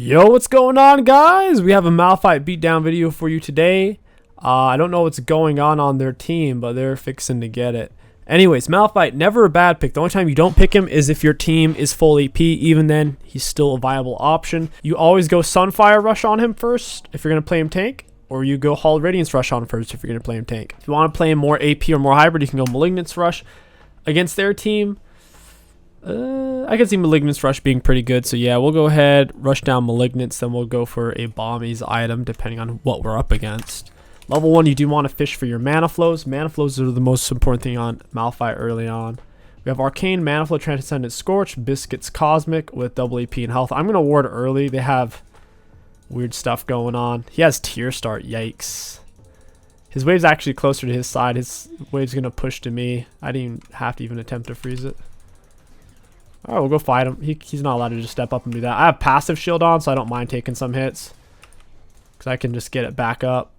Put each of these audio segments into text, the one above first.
Yo, what's going on, guys? We have a Malphite beatdown video for you today. I don't know what's going on their team, but they're fixing to get it. Anyways, Malphite, never a bad pick. The only time you don't pick him is if your team is full AP. Even then, he's still a viable option. You always go Sunfire Rush on him first if you're going to play him tank, or you go Hall Radiance Rush on him first if you're going to play him tank. If you want to play him more AP or more hybrid, you can go Malignance Rush against their team. I can see Malignance Rush being pretty good. So yeah, we'll go ahead, rush down Malignance, then we'll go for a Bombies item depending on what we're up against. Level 1, you do want to fish for your mana flows. Mana flows are the most important thing on Malphite early on. We have Arcane, Mana Flow, Transcendent Scorch, Biscuits Cosmic with double AP and health. I'm going to ward early. They have weird stuff going on. He has Tear Start. Yikes. His wave's actually closer to his side. His wave's going to push to me. I didn't even have to even attempt to freeze it. Alright, we'll go fight him. He's not allowed to just step up and do that. I have passive shield on, so I don't mind taking some hits, because I can just get it back up.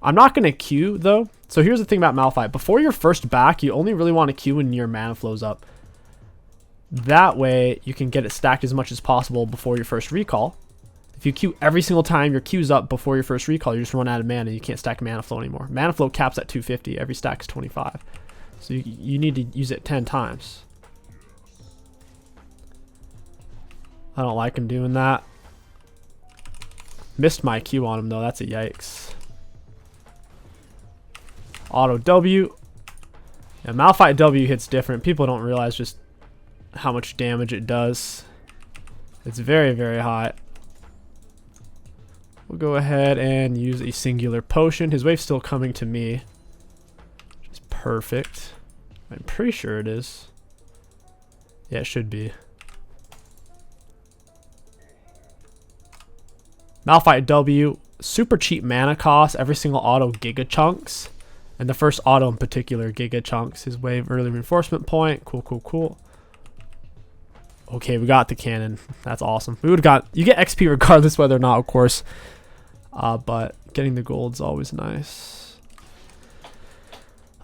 I'm not going to Q, though. So here's the thing about Malphite. Before your first back, you only really want to Q when your mana flows up. That way, you can get it stacked as much as possible before your first recall. If you Q every single time your Q's up before your first recall, you just run out of mana and you can't stack mana flow anymore. Mana flow caps at 250. Every stack is 25. So you need to use it 10 times. I don't like him doing that. Missed my Q on him, though. That's a yikes. Auto W. Yeah, Malphite W hits different. People don't realize just how much damage it does. It's very, very hot. We'll go ahead and use a singular potion. His wave's still coming to me, which is perfect. I'm pretty sure it is. Yeah, it should be. Malphite W, super cheap mana cost, every single auto Giga Chunks. And the first auto in particular, Giga Chunks. His wave early reinforcement point. Cool, cool, cool. Okay, we got the cannon. That's awesome. We would have got, you get XP regardless whether or not, of course. But getting the gold's always nice.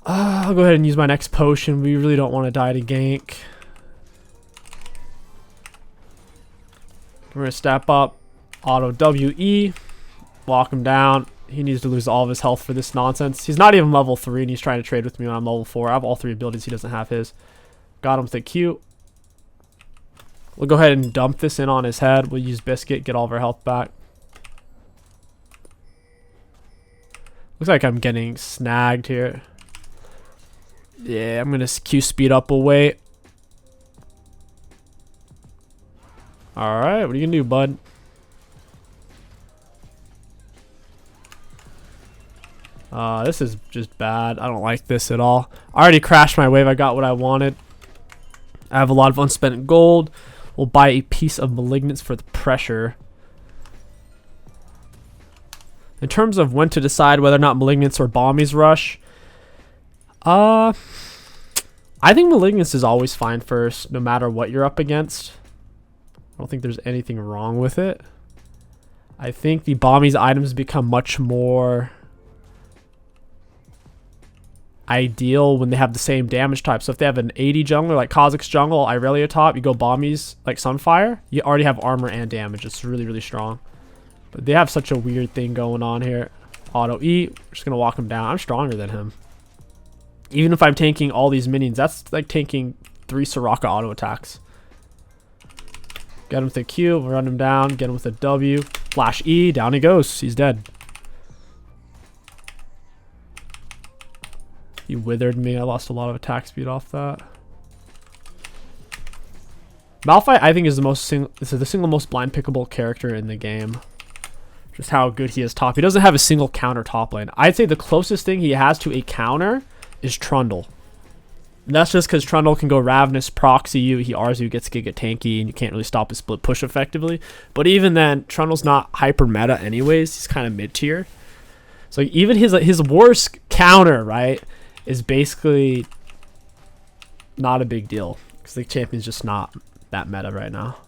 I'll go ahead and use my next potion. We really don't want to die to gank. We're going to step up. Auto WE, lock him down. He needs to lose all of his health for this nonsense. He's not even level 3 and he's trying to trade with me when I'm level 4. I have all 3 abilities. He doesn't have his. Got him with a Q. We'll go ahead and dump this in on his head. We'll use Biscuit, get all of our health back. Looks like I'm getting snagged here. Yeah, I'm going to Q speed up away. Alright, what are you going to do, bud? This is just bad. I don't like this at all. I already crashed my wave. I got what I wanted. I have a lot of unspent gold. We'll buy a piece of Malignance for the pressure. In terms of when to decide whether or not Malignance or Bombies rush, I think Malignance is always fine first, no matter what you're up against. I don't think there's anything wrong with it. I think the Bombies items become much more ideal when they have the same damage type. So if they have an 80 jungler like Kha'Zix's jungle, Irelia top, you go Bombies like Sunfire, you already have armor and damage. It's really, really strong. But they have such a weird thing going on here. Auto E, we're just gonna walk him down. I'm stronger than him. Even if I'm tanking all these minions, that's like tanking 3 Soraka auto attacks. Get him with a Q, run him down, get him with a W, flash E, down he goes. He's dead. He withered me. I lost a lot of attack speed off that. Malphite, I think, is the single most blind pickable character in the game. Just how good he is top. He doesn't have a single counter top lane. I'd say the closest thing he has to a counter is Trundle. And that's just because Trundle can go Ravenous, proxy you, he R's you, gets Giga tanky, and you can't really stop his split push effectively. But even then, Trundle's not hyper meta anyways. He's kind of mid tier. So even his worst counter, right, is basically not a big deal because the champion's just not that meta right now.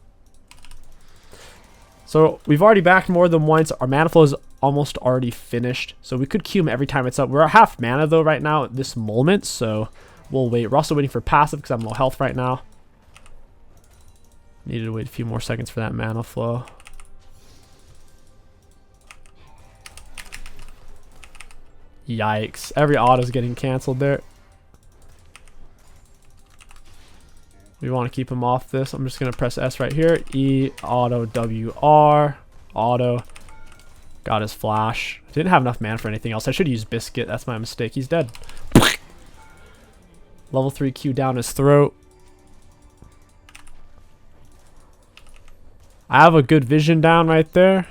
So we've already backed more than once. Our mana flow is almost already finished, so we could Q him every time it's up. We're at half mana though right now at this moment, so we'll wait. We're also waiting for passive because I'm low health right now. Needed to wait a few more seconds for that mana flow. Yikes. Every auto's getting canceled there. We want to keep him off this. I'm just going to press S right here. E, auto, W, R, auto. Got his flash. Didn't have enough mana for anything else. I should use Biscuit. That's my mistake. He's dead. Level 3 Q down his throat. I have a good vision down right there.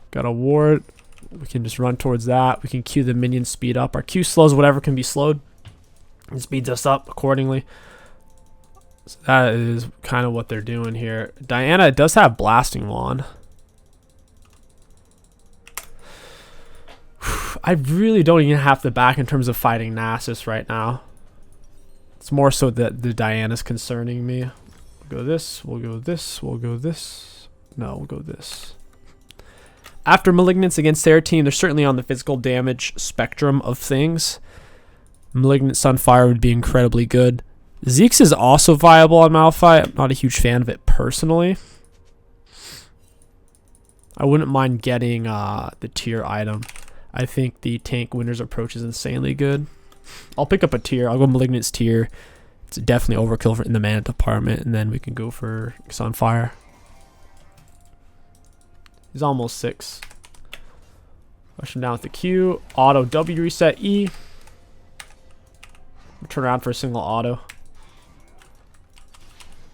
Got a ward. We can just run towards that. We can Q the minion speed up. Our Q slows whatever can be slowed. And speeds us up accordingly. So that is kind of what they're doing here. Diana does have Blasting Wand. I really don't even have the back in terms of fighting Nasus right now. It's more so that the Diana's concerning me. We'll go this, we'll go this, we'll go this. No, we'll go this. After Malignance against their team, they're certainly on the physical damage spectrum of things. Malignant Sunfire would be incredibly good. Zeke's is also viable on Malphite. I'm not a huge fan of it personally. I wouldn't mind getting the tier item. I think the tank winner's approach is insanely good. I'll pick up a tier. I'll go Malignant's tier. It's definitely overkill in the mana department, and then we can go for Sunfire. He's almost 6. Push him down with the Q. Auto W reset E. Turn around for a single auto.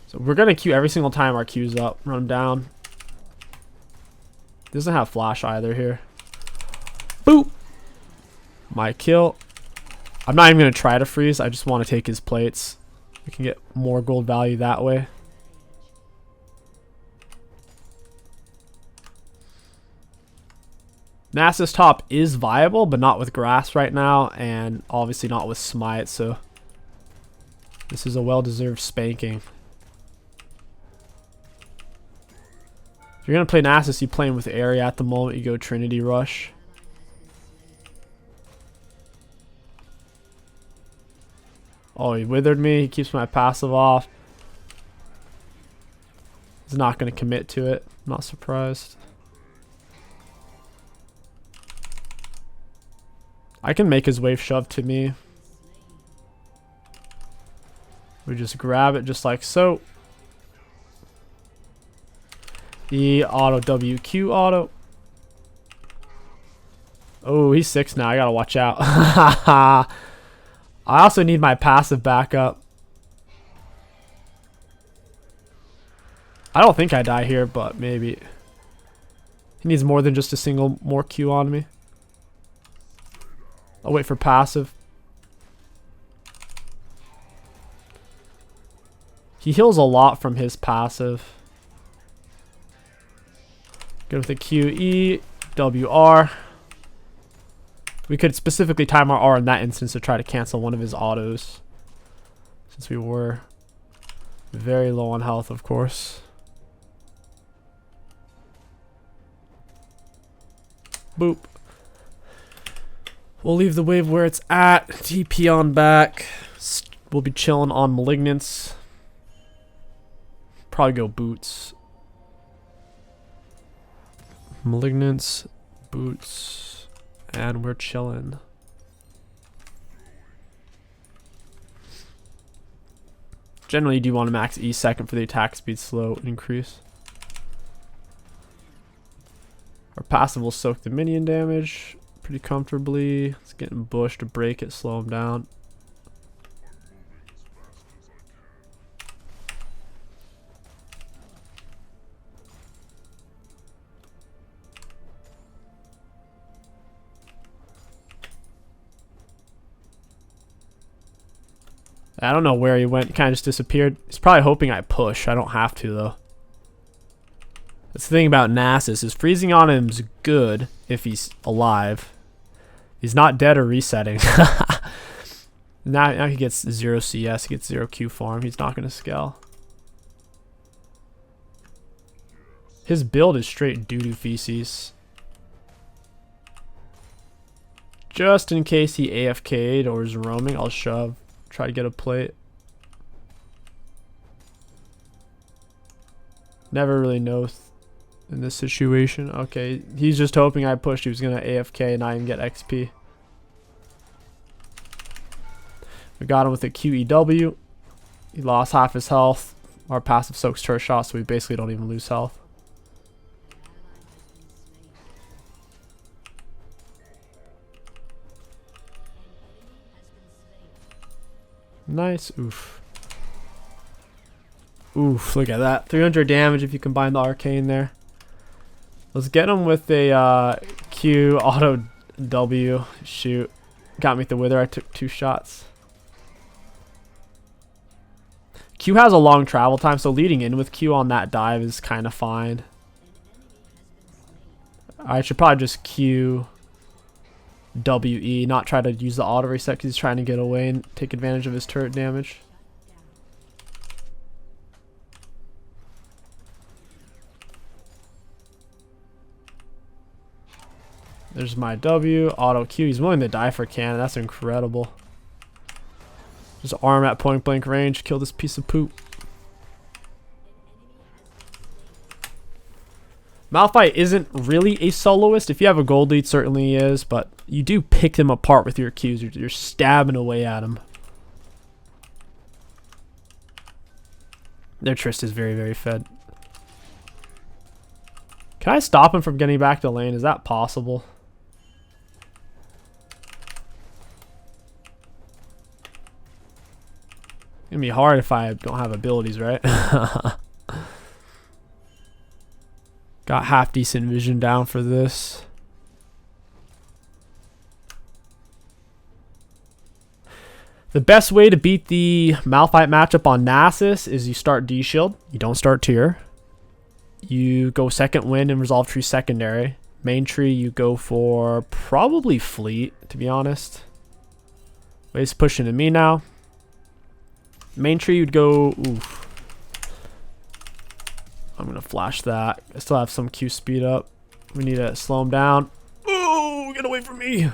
So we're going to Q every single time our Q's up. Run him down. Doesn't have flash either here. Boop! My kill. I'm not even going to try to freeze. I just want to take his plates. We can get more gold value that way. Nasus top is viable, but not with grass right now, and obviously not with smite, so this is a well-deserved spanking. If you're going to play Nasus, you play him with area at the moment. You go Trinity Rush. Oh, he withered me. He keeps my passive off. He's not going to commit to it. I'm not surprised. I can make his wave shove to me. We just grab it just like so. E, auto, W, Q, auto. Oh, he's 6 now. I gotta watch out. I also need my passive backup. I don't think I die here, but maybe. He needs more than just a single more Q on me. I'll wait for passive. He heals a lot from his passive. Go with the Q, E, W, R. We could specifically time our R in that instance to try to cancel one of his autos. Since we were very low on health, of course. Boop. We'll leave the wave where it's at. TP on back. We'll be chilling on Malignance. Probably go Boots. Malignance, Boots, and we're chilling. Generally, you do want to max E second for the attack speed slow increase. Our passive will soak the minion damage pretty comfortably. It's getting bush to break it, slow him down. I don't know where he went. He kind of just disappeared. He's probably hoping I push. I don't have to, though. That's the thing about Nasus, is freezing on him is good if he's alive. He's not dead or resetting. now he gets 0 CS, he gets 0 Q farm. He's not going to scale. His build is straight doo-doo feces. Just in case he AFK'd or is roaming, I'll shove. Try to get a plate. Never really know in this situation. Okay, he's just hoping I pushed. He was going to AFK and not even get XP. We got him with a QEW. He lost half his health. Our passive soaks turret shot, so we basically don't even lose health. Nice. Oof. Oof, look at that. 300 damage if you combine the arcane there. Let's get him with a Q auto W. Shoot. Got me with the wither. I took 2 shots. Q has a long travel time, so leading in with Q on that dive is kind of fine. I should probably just Q WE, not try to use the auto reset because he's trying to get away and take advantage of his turret damage. There's my W, auto Q. He's willing to die for cannon. That's incredible. Just arm at point blank range. Kill this piece of poop. Malphite isn't really a soloist. If you have a gold lead, certainly he is, but you do pick him apart with your Qs. You're stabbing away at him. Their Trist is very, very fed. Can I stop him from getting back to lane? Is that possible? It's gonna be hard if I don't have abilities, right? Got half decent vision down for this. The best way to beat the Malphite matchup on Nasus is you start D-Shield. You don't start tier. You go second wind and resolve tree secondary. Main tree you go for probably fleet, to be honest. Wave's pushing to me now. Main tree you'd go, oof. I'm gonna flash that. I still have some Q speed up. We need to slow him down. Oh, get away from me.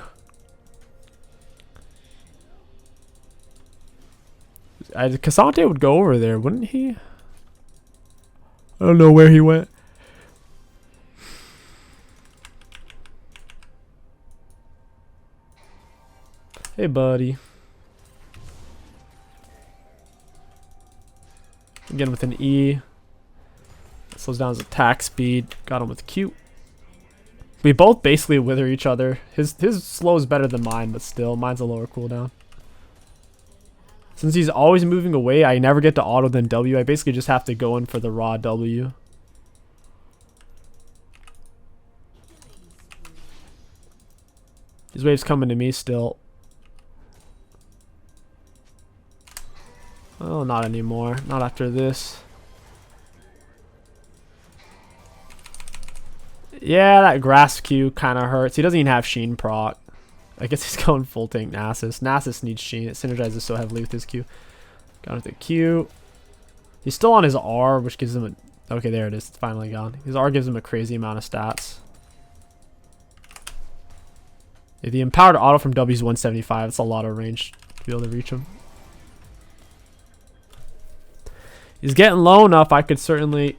Cassante would go over there, wouldn't he? I don't know where he went. Hey, buddy. Again with an E. Slows down his attack speed. Got him with Q. We both basically wither each other. His slow is better than mine, but still, mine's a lower cooldown. Since he's always moving away, I never get to auto then W. I basically just have to go in for the raw W. His wave's coming to me still. Oh, not anymore. Not after this. Yeah, that grass Q kind of hurts. He doesn't even have Sheen proc. I guess he's going full tank Nasus. Nasus needs Sheen. It synergizes so heavily with his Q. Got with the Q. He's still on his R, which gives him a... Okay, there it is. It's finally gone. His R gives him a crazy amount of stats. Yeah, the empowered auto from W is 175. It's a lot of range to be able to reach him. He's getting low enough. I could certainly...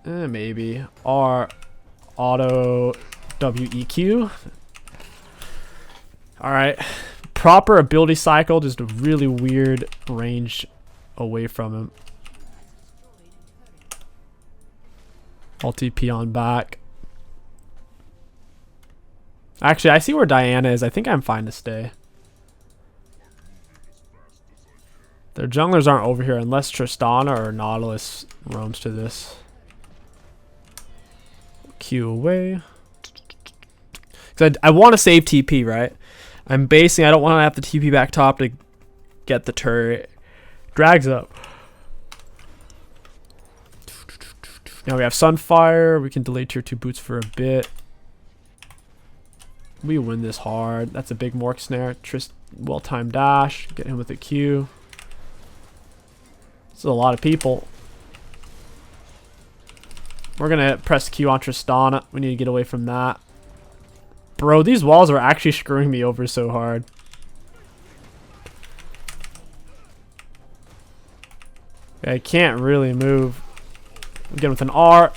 maybe. R... Auto WEQ. Alright. Proper ability cycle, just a really weird range away from him. I'll TP on back. Actually, I see where Diana is. I think I'm fine to stay. Their junglers aren't over here unless Tristana or Nautilus roams to this. Q away. Cause I want to save TP, right? I'm basing. I don't want to have to TP back top to get the turret. Drags up. Now we have Sunfire. We can delay tier 2 boots for a bit. We win this hard. That's a big Mork snare. Trist well-timed dash. Get him with a Q. This is a lot of people. We're going to press Q on Tristana. We need to get away from that. Bro, these walls are actually screwing me over so hard. I can't really move. Again with an R.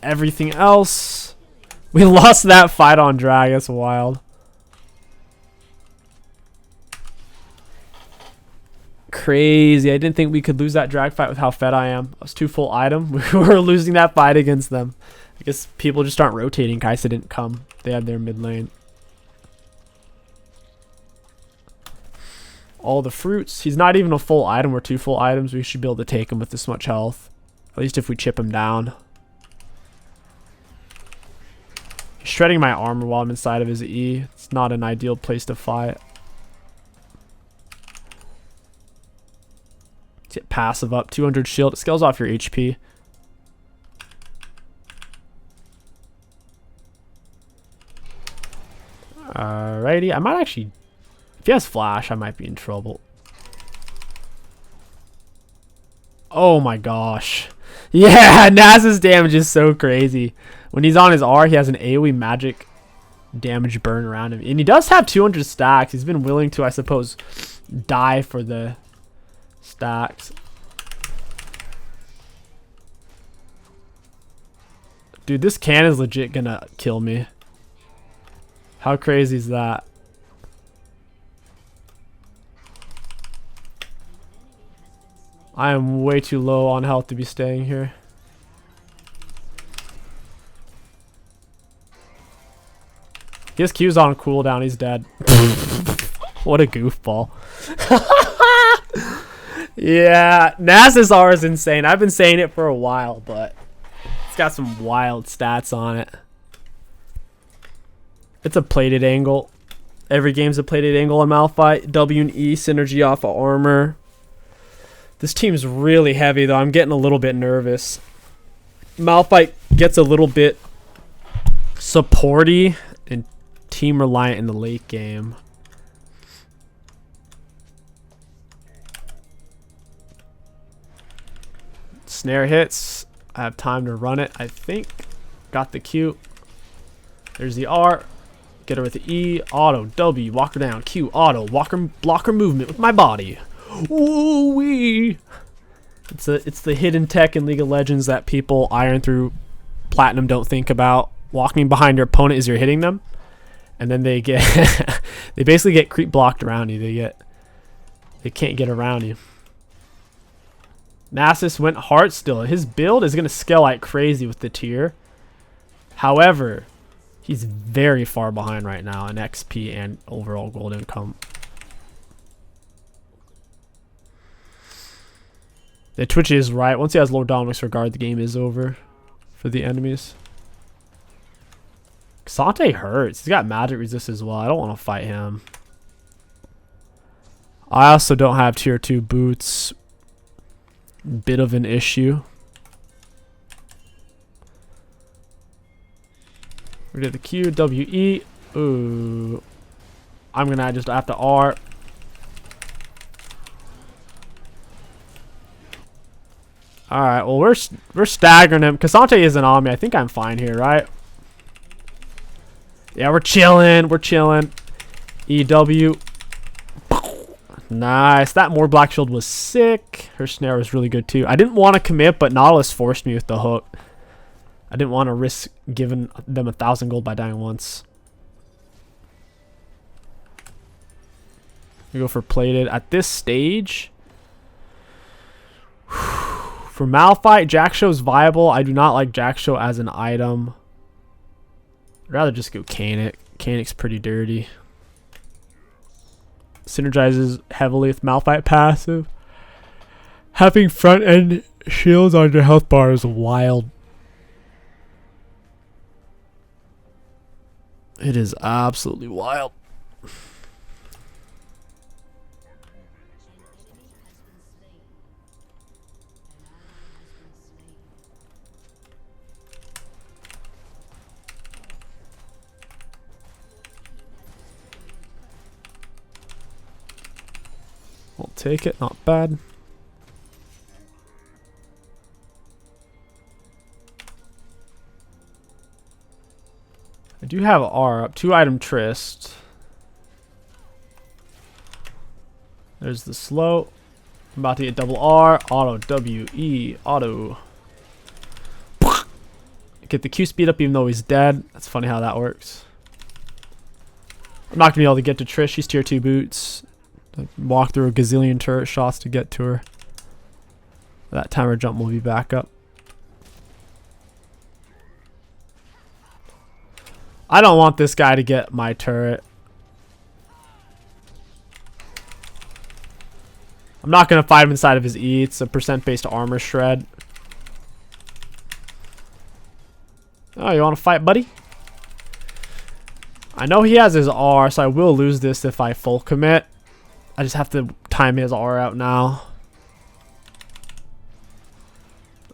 Everything else. We lost that fight on drag. That's wild. Crazy. I didn't think we could lose that drag fight with how fed I am. I was 2 full item. We were losing that fight against them. I guess people just aren't rotating. Kaisa didn't come. They had their mid lane. All the fruits. He's not even a full item. We're 2 full items. We should be able to take him with this much health. At least if we chip him down. He's shredding my armor while I'm inside of his E. It's not an ideal place to fight. Get passive up. 200 shield. It scales off your HP. Alrighty. I might actually... If he has flash, I might be in trouble. Oh my gosh. Yeah, Nasus damage is so crazy. When he's on his R, he has an AoE magic damage burn around him. And he does have 200 stacks. He's been willing to, I suppose, die for the stacks. Dude, this can is legit gonna kill me. How crazy is that? I am way too low on health to be staying here. His Q's on cooldown. He's dead. What a goofball. Yeah, Nasus R is insane. I've been saying it for a while, but it's got some wild stats on it. It's a plated angle. Every game's a plated angle on Malphite. W and E synergy off of armor. This team's really heavy, though. I'm getting a little bit nervous. Malphite gets a little bit supporty and team reliant in the late game. Snare hits. I have time to run it, I think. Got the Q. There's the R. Get her with the E. Auto. W. Walk her down. Q. Auto. Block her movement with my body. Ooh-wee. It's the hidden tech in League of Legends that people iron through platinum don't think about. Walking behind your opponent as you're hitting them, and then they get they basically get creep blocked around you. They can't get around you. Nasus went hard still. His build is gonna scale like crazy with the tier. However, he's very far behind right now in XP and overall gold income. The Twitch is right. Once he has low Dominic's regard, the game is over for the enemies. Xante hurts. He's got magic resist as well. I don't want to fight him. I also don't have tier 2 boots. Bit of an issue. We did the Q, W, E. Ooh. I'm going to just have to R. Alright, well, we're staggering him. Cassante isn't on me. I think I'm fine here, right? Yeah, we're chilling. We're chilling. EW. Nice. That more black shield was sick. Her snare was really good, too. I didn't want to commit, but Nautilus forced me with the hook. I didn't want to risk giving them 1,000 gold by dying once. We go for plated. At this stage... For Malphite, Jackshow's viable. I do not like Jackshow as an item. I'd rather just go Canic. Canic's pretty dirty. Synergizes heavily with Malphite passive. Having front end shields on your health bar is wild. It is absolutely wild. I'll take it, not bad. I do have R up, 2 item Trist. There's the slow. I'm about to get double R, auto, W, E, auto. Get the Q speed up even though he's dead. That's funny how that works. I'm not gonna be able to get to Trish, she's tier 2 boots. Like, walk through a gazillion turret shots to get to her. That timer jump will be back up. I don't want this guy to get my turret. I'm not going to fight him inside of his E. It's a percent-based armor shred. Oh, you want to fight, buddy? I know he has his R, so I will lose this if I full commit. I just have to time his R out now.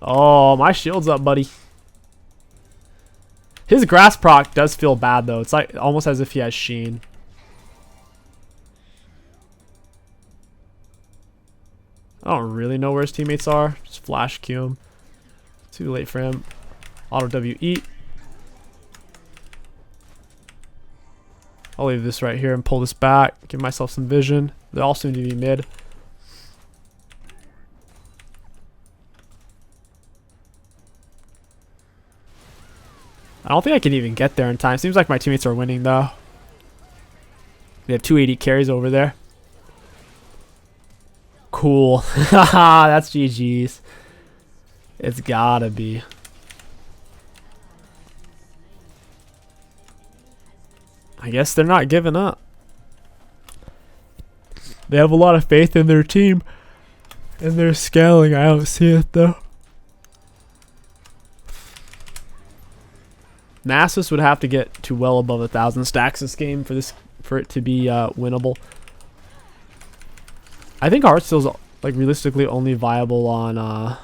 Oh, my shield's up, buddy. His grass proc does feel bad, though. It's like almost as if he has Sheen. I don't really know where his teammates are. Just flash Q him. Too late for him. Auto W eat. I'll leave this right here and pull this back. Give myself some vision. They all seem to be mid. I don't think I can even get there in time. Seems like my teammates are winning though. They have 280 carries over there. Cool. Haha, that's GG's. It's gotta be. I guess they're not giving up. They have a lot of faith in their team. And they're scaling. I don't see it though. Nasus would have to get to well above 1,000 stacks this game for it to be winnable. I think Heartsteel's like realistically only viable on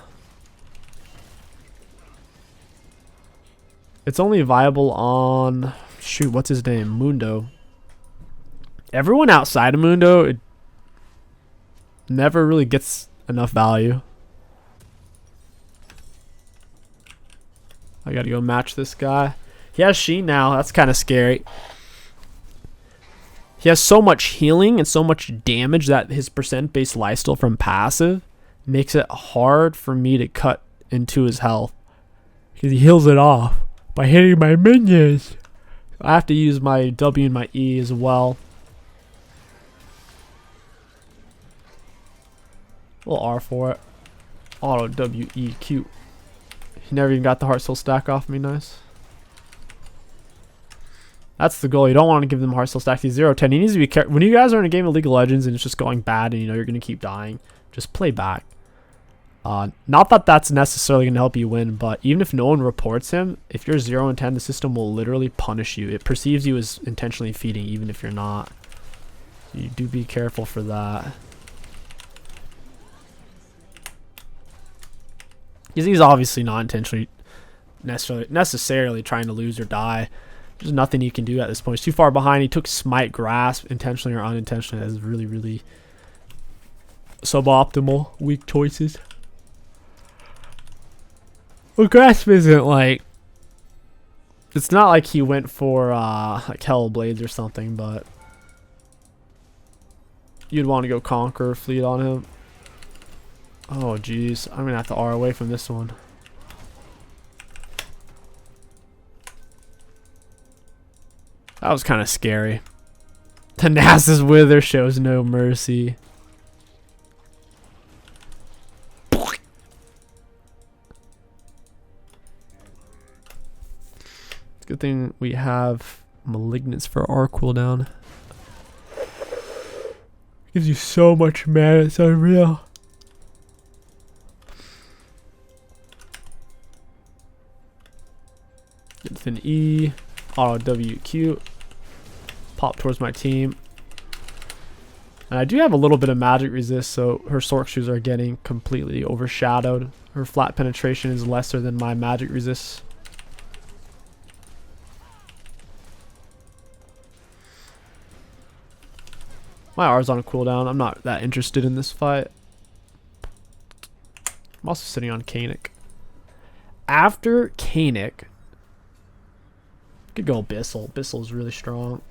it's only viable on shoot, what's his name? Mundo. Everyone outside of Mundo, it never really gets enough value. I gotta go match this guy. He has Sheen now. That's kind of scary. He has so much healing and so much damage that his percent-based lifesteal from passive makes it hard for me to cut into his health. Because he heals it off by hitting my minions. I have to use my W and my E as well. We'll R for it. Auto W E Q. He never even got the Heartsteel stack off me. Nice. That's the goal. You don't want to give them Heartsteel stack. He's 0-10. He needs to be careful. When you guys are in a game of League of Legends and it's just going bad and you know you're going to keep dying, just play back. Not that that's necessarily going to help you win, but even if no one reports him, if you're 0-10, the system will literally punish you. It perceives you as intentionally feeding even if you're not. You do be careful for that. He's obviously not intentionally necessarily trying to lose or die. There's nothing you can do at this point. He's too far behind. He took Smite Grasp intentionally or unintentionally. That's really, really suboptimal. Weak choices. Well, Grasp isn't like... It's not like he went for like Hellblades or something, but... You'd want to go Conquer Fleet on him. Oh, jeez. I'm going to have to R away from this one. That was kind of scary. The Nasus Wither shows no mercy. It's a good thing we have Malignance for our cooldown. Gives you so much mana, it's unreal. Get an E. Auto WQ. Pop towards my team. And I do have a little bit of magic resist, so her Sork shoes are getting completely overshadowed. Her flat penetration is lesser than my magic resist. My R's on a cooldown. I'm not that interested in this fight. I'm also sitting on Kanik. After Kanik, could go Abyssal. Abyssal is really strong.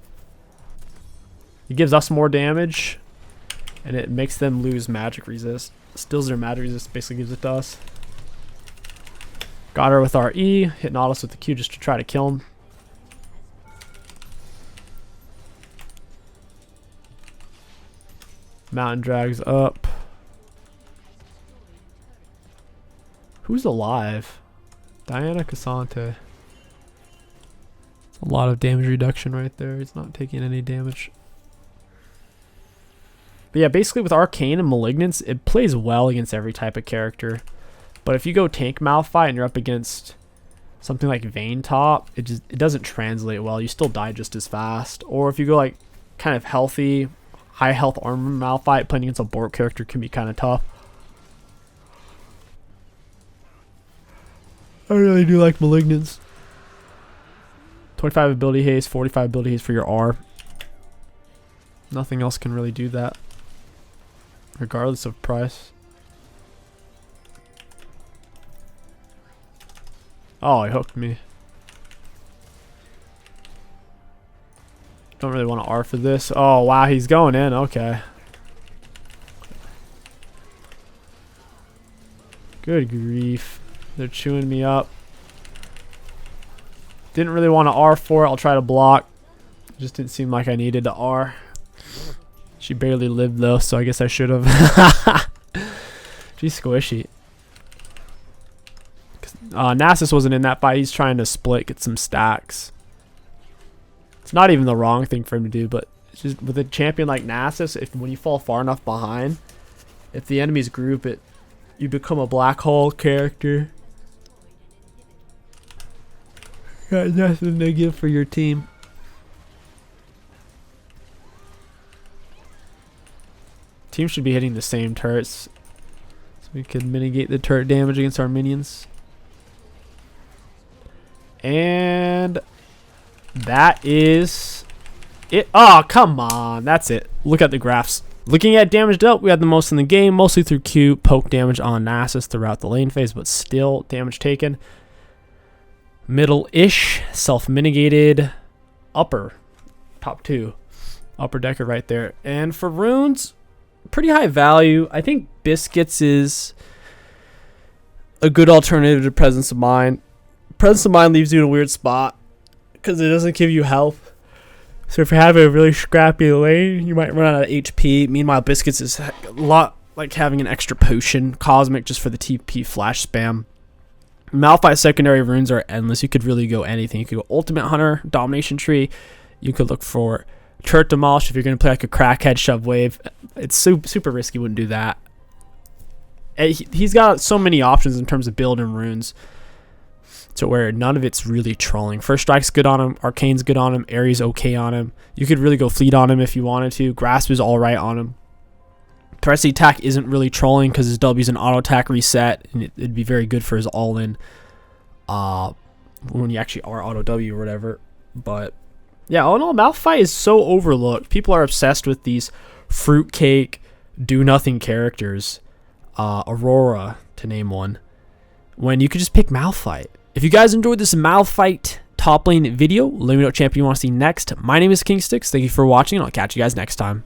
It gives us more damage, and it makes them lose magic resist. Steals their magic resist, basically gives it to us. Got her with our E, hit Nautilus with the Q just to try to kill him. Mountain drags up. Who's alive? Diana Cassante. A lot of damage reduction right there. He's not taking any damage. But yeah, basically with Arcane and Malignance, it plays well against every type of character. But if you go tank Malphite and you're up against something like Vayne Top, it doesn't translate well. You still die just as fast. Or if you go like kind of healthy, high health armor Malphite, playing against a Bork character can be kind of tough. I really do like Malignance. 25 ability haste, 45 ability haste for your R. Nothing else can really do that, regardless of price. Oh, he hooked me. Don't really want to R for this. Oh, wow, he's going in. Okay. Good grief. They're chewing me up. Didn't really want to R for it. I'll try to block. Just didn't seem like I needed to R. She barely lived though, so I guess I should have. She's squishy. Nasus wasn't in that fight. He's trying to split, get some stacks. It's not even the wrong thing for him to do, but it's just with a champion like Nasus, if when you fall far enough behind, if the enemies group it, you become a black hole character. Got nothing to give for your team. Team should be hitting the same turrets, so we can mitigate the turret damage against our minions. And that is it. Oh, come on. That's it. Look at the graphs. Looking at damage dealt, we had the most in the game, mostly through Q, poke damage on Nasus throughout the lane phase, but still damage taken. Middle-ish, self-mitigated, upper, top two, upper decker right there. And for runes, pretty high value. I think Biscuits is a good alternative to Presence of Mind. Presence of Mind leaves you in a weird spot because it doesn't give you health. So if you have a really scrappy lane, you might run out of HP. Meanwhile, Biscuits is a lot like having an extra potion, Cosmic, just for the TP flash spam. Malphite secondary runes are endless. You could really go anything. You could go Ultimate Hunter, Domination Tree. You could look for Turret Demolish if you're going to play like a Crackhead Shove Wave. It's super risky. Wouldn't do that. He's got so many options in terms of build and runes, to where none of it's really trolling. First Strike's good on him. Arcane's good on him. Ares okay on him. You could really go Fleet on him if you wanted to. Grasp is alright on him. Threat attack isn't really trolling because his W is an auto attack reset, and it'd be very good for his all-in when you actually are auto W or whatever. But yeah, all in all, Malphite is so overlooked. People are obsessed with these fruitcake, do-nothing characters, Aurora to name one, when you could just pick Malphite. If you guys enjoyed this Malphite top lane video, let me know what champion you want to see next. My name is King Sticks. Thank you for watching, and I'll catch you guys next time.